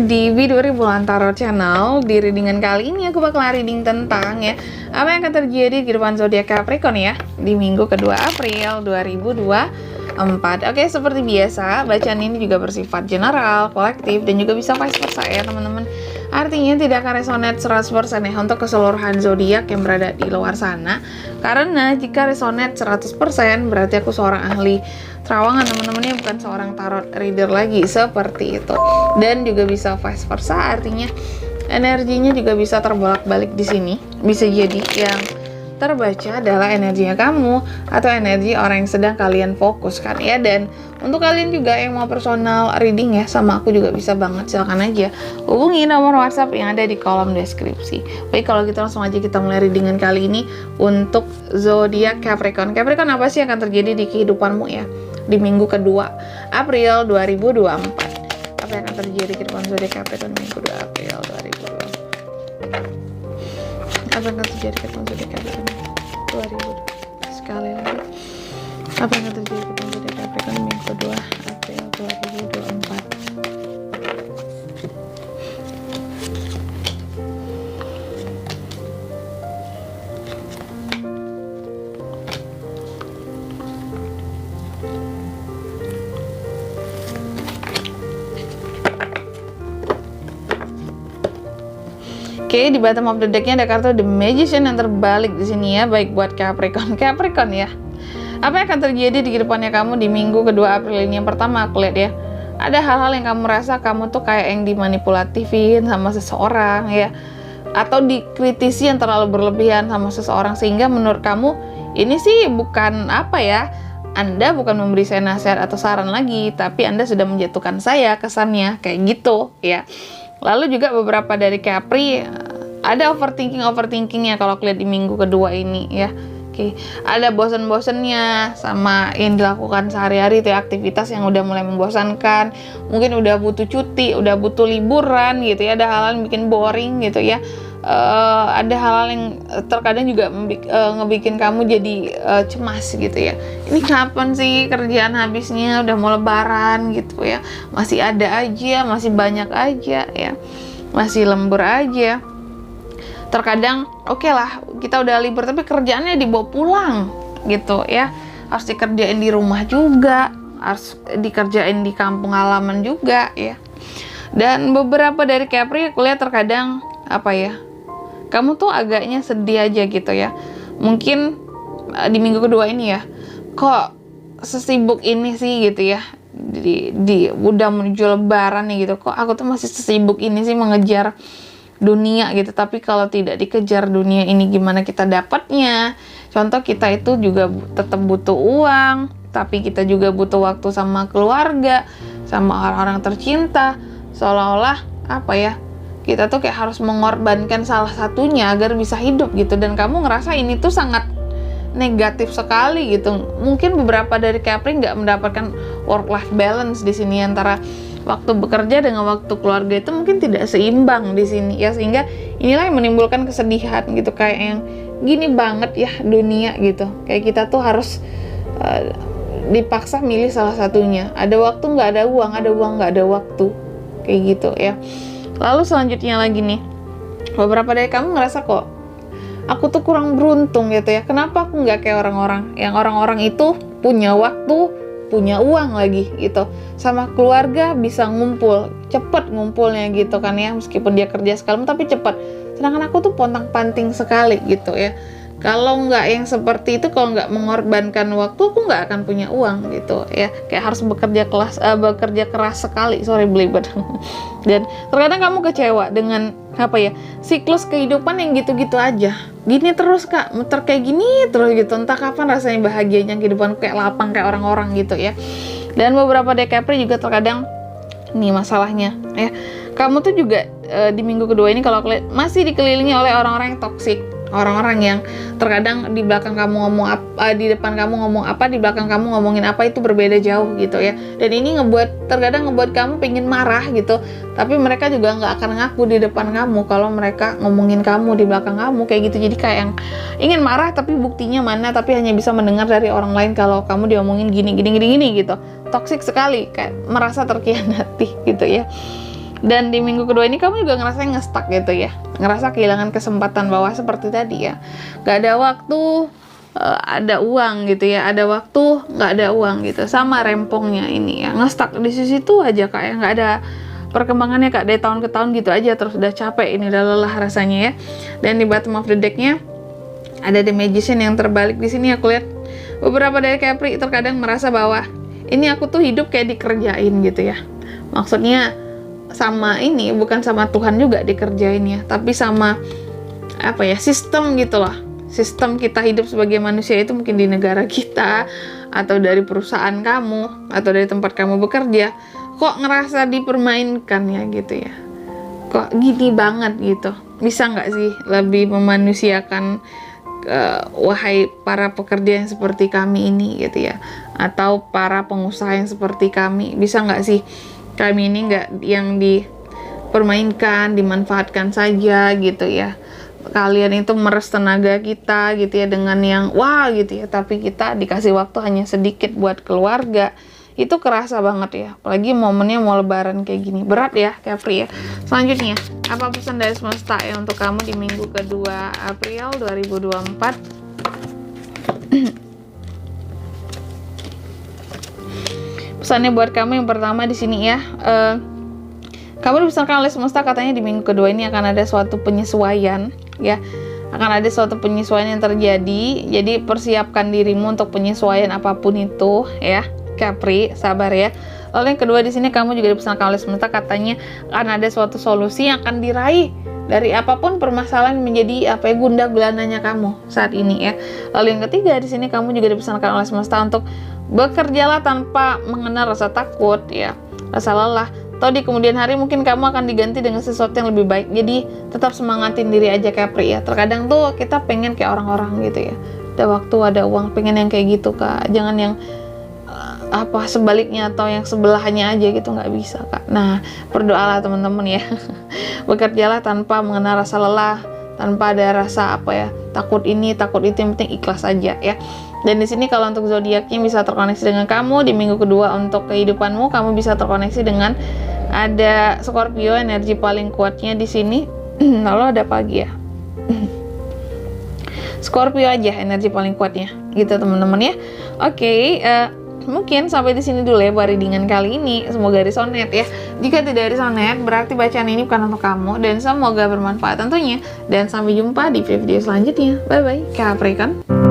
Di video Bulan Tarot Channel, di readingan kali ini aku bakal reading tentang apa yang akan terjadi di depan zodiak Capricorn ya di minggu kedua April 2024. Oke, seperti biasa, bacaan ini juga bersifat general, kolektif, dan juga bisa vice versa ya teman-teman. Artinya tidak akan resonate 100% ya untuk keseluruhan zodiak yang berada di luar sana. Karena jika resonate 100% berarti aku seorang ahli terawangan teman-teman, ya bukan seorang tarot reader lagi seperti itu. Dan juga bisa vice versa, artinya energinya juga bisa terbolak-balik di sini. Bisa jadi yang terbaca adalah energinya kamu atau energi orang yang sedang kalian fokuskan ya. Dan untuk kalian juga yang mau personal reading ya sama aku juga bisa banget, silahkan aja hubungi nomor WhatsApp yang ada di kolom deskripsi. Baik, kalau gitu langsung aja kita mulai readingan kali ini untuk zodiak Capricorn. Capricorn, apa sih yang akan terjadi di kehidupanmu ya di minggu kedua April 2024? Apa yang akan terjadi di kehidupan zodiak Capricorn minggu 2 April 2024? Apa yang akan terjadi kehidupan zodiak Capricorn 2000 sekali lagi? Apa yang akan terjadi kehidupan zodiak Capricorn minggu kedua April 2024? Oke, di bottom of the deck-nya ada kartu The Magician yang terbalik di sini ya, baik buat Capricorn ya. Apa yang akan terjadi di kehidupannya kamu di minggu kedua April ini? Yang pertama aku lihat ya, ada hal-hal yang kamu rasa kamu tuh kayak yang dimanipulatifin sama seseorang ya, atau dikritisi yang terlalu berlebihan sama seseorang, sehingga menurut kamu ini sih bukan apa ya, Anda bukan memberi saya nasihat atau saran lagi, tapi Anda sudah menjatuhkan saya, kesannya kayak gitu ya. Lalu juga beberapa dari Capri ada overthinkingnya kalau lihat di minggu kedua ini ya. Oke, ada bosen-bosennya sama yang dilakukan sehari-hari itu ya, aktivitas yang udah mulai membosankan. Mungkin udah butuh cuti, udah butuh liburan gitu ya. Ada hal-hal yang bikin boring gitu ya. Ada hal-hal yang terkadang juga ngebikin kamu jadi cemas gitu ya. Ini kapan sih kerjaan habisnya? Udah mau lebaran gitu ya, masih ada aja, masih banyak aja ya, masih lembur aja. Terkadang oke lah kita udah libur tapi kerjaannya dibawa pulang gitu ya, harus dikerjain di rumah juga, harus dikerjain di kampung halaman juga ya. Dan beberapa dari Capri aku lihat terkadang apa ya, kamu tuh agaknya sedih aja gitu ya. Mungkin di minggu kedua ini ya, kok sesibuk ini sih gitu ya. Udah menuju lebaran nih gitu, kok aku tuh masih sesibuk ini sih mengejar dunia gitu. Tapi kalau tidak dikejar dunia ini gimana kita dapatnya? Contoh, kita itu juga tetap butuh uang, tapi kita juga butuh waktu sama keluarga, sama orang-orang tercinta. Seolah-olah apa ya, kita tuh kayak harus mengorbankan salah satunya agar bisa hidup gitu. Dan kamu ngerasa ini tuh sangat negatif sekali gitu. Mungkin beberapa dari Capri nggak mendapatkan work-life balance di sini, antara waktu bekerja dengan waktu keluarga itu mungkin tidak seimbang di sini ya, sehingga inilah yang menimbulkan kesedihan gitu, kayak yang gini banget ya dunia gitu. Kayak kita tuh harus dipaksa milih salah satunya. Ada waktu nggak ada uang, ada uang nggak ada waktu, kayak gitu ya. Lalu selanjutnya lagi nih, beberapa dari kamu ngerasa kok aku tuh kurang beruntung gitu ya. Kenapa aku nggak kayak orang-orang yang orang-orang itu punya waktu, punya uang lagi gitu, sama keluarga bisa ngumpul, cepet ngumpulnya gitu kan ya, meskipun dia kerja sekali tapi cepet. Sedangkan aku tuh pontang-panting sekali gitu ya. Kalau nggak yang seperti itu, kalau nggak mengorbankan waktu, aku nggak akan punya uang gitu ya. Kayak harus bekerja keras sekali, belibet. Dan terkadang kamu kecewa dengan apa ya, siklus kehidupan yang gitu-gitu aja. Gini terus kak, muter kayak gini terus gitu. Entah kapan rasanya bahagianya kehidupan kayak lapang kayak orang-orang gitu ya. Dan beberapa dari Capri juga terkadang ini masalahnya ya. Kamu tuh juga di minggu kedua ini kalau masih dikelilingi oleh orang-orang yang toksik. Orang-orang yang terkadang di belakang kamu ngomong apa, di depan kamu ngomong apa, di belakang kamu ngomongin apa, itu berbeda jauh gitu ya. Dan ini terkadang ngebuat kamu pengen marah gitu, tapi mereka juga nggak akan ngaku di depan kamu kalau mereka ngomongin kamu di belakang kamu kayak gitu. Jadi kayak yang ingin marah tapi buktinya mana, tapi hanya bisa mendengar dari orang lain kalau kamu diomongin gini gitu. Toksik sekali, kayak merasa terkhianati gitu ya. Dan di minggu kedua ini kamu juga ngerasa nge-stuck gitu ya, ngerasa kehilangan kesempatan bahwa seperti tadi ya, gak ada waktu, ada uang gitu ya, ada waktu nggak ada uang gitu, sama rempongnya ini ya, nge-stuck di situ aja Kak ya, nggak ada perkembangannya Kak, dari tahun ke tahun gitu aja terus, udah capek ini, udah lelah rasanya ya. Dan di bottom of the deck-nya ada The Magician yang terbalik di sini. Aku lihat beberapa dari Capri terkadang merasa bahwa ini aku tuh hidup kayak dikerjain gitu ya, maksudnya sama ini bukan sama Tuhan juga dikerjain ya, tapi sama apa ya, sistem gitu loh, sistem kita hidup sebagai manusia itu, mungkin di negara kita atau dari perusahaan kamu atau dari tempat kamu bekerja, kok ngerasa dipermainkan ya gitu ya, kok gini banget gitu, bisa nggak sih lebih memanusiakan, wahai para pekerja yang seperti kami ini gitu ya, atau para pengusaha yang seperti kami, bisa nggak sih kami ini nggak yang dipermainkan, dimanfaatkan saja gitu ya. Kalian itu meres tenaga kita gitu ya dengan yang wah gitu ya, tapi kita dikasih waktu hanya sedikit buat keluarga. Itu kerasa banget ya, apalagi momennya mau lebaran kayak gini, berat ya Capri ya. Selanjutnya, apa pesan dari semesta ya untuk kamu di minggu kedua April 2024? Pesannya buat kamu yang pertama di sini ya, kamu dipesankan oleh semesta katanya di minggu kedua ini akan ada suatu penyesuaian ya, akan ada suatu penyesuaian yang terjadi. Jadi persiapkan dirimu untuk penyesuaian apapun itu ya Capri, sabar ya. Lalu yang kedua di sini kamu juga dipesankan oleh semesta katanya akan ada suatu solusi yang akan diraih dari apapun permasalahan menjadi apa ya, gundah gulananya kamu saat ini ya. Lalu yang ketiga di sini kamu juga dipesankan oleh semesta untuk bekerjalah tanpa mengenal rasa takut ya, rasa lelah, atau di kemudian hari mungkin kamu akan diganti dengan sesuatu yang lebih baik. Jadi tetap semangatin diri aja Capri ya. Terkadang tuh kita pengen kayak orang-orang gitu ya, ada waktu ada uang, pengen yang kayak gitu Kak, jangan yang apa sebaliknya atau yang sebelahnya aja gitu, nggak bisa Kak. Nah berdoalah teman-teman ya. Bekerjalah tanpa mengenal rasa lelah, tanpa ada rasa apa ya, takut ini takut itu, yang penting ikhlas aja ya. Dan di sini kalau untuk zodiaknya bisa terkoneksi dengan kamu di minggu kedua. Untuk kehidupanmu kamu bisa terkoneksi dengan ada Scorpio, energi paling kuatnya di sini. Lalu ada apa lagi ya? Scorpio aja energi paling kuatnya gitu teman-teman ya. Oke, mungkin sampai di sini dulu ya buat readingan kali ini. Semoga resonate ya. Jika tidak resonate berarti bacaan ini bukan untuk kamu, dan semoga bermanfaat tentunya. Dan sampai jumpa di video selanjutnya. Bye bye Capricorn.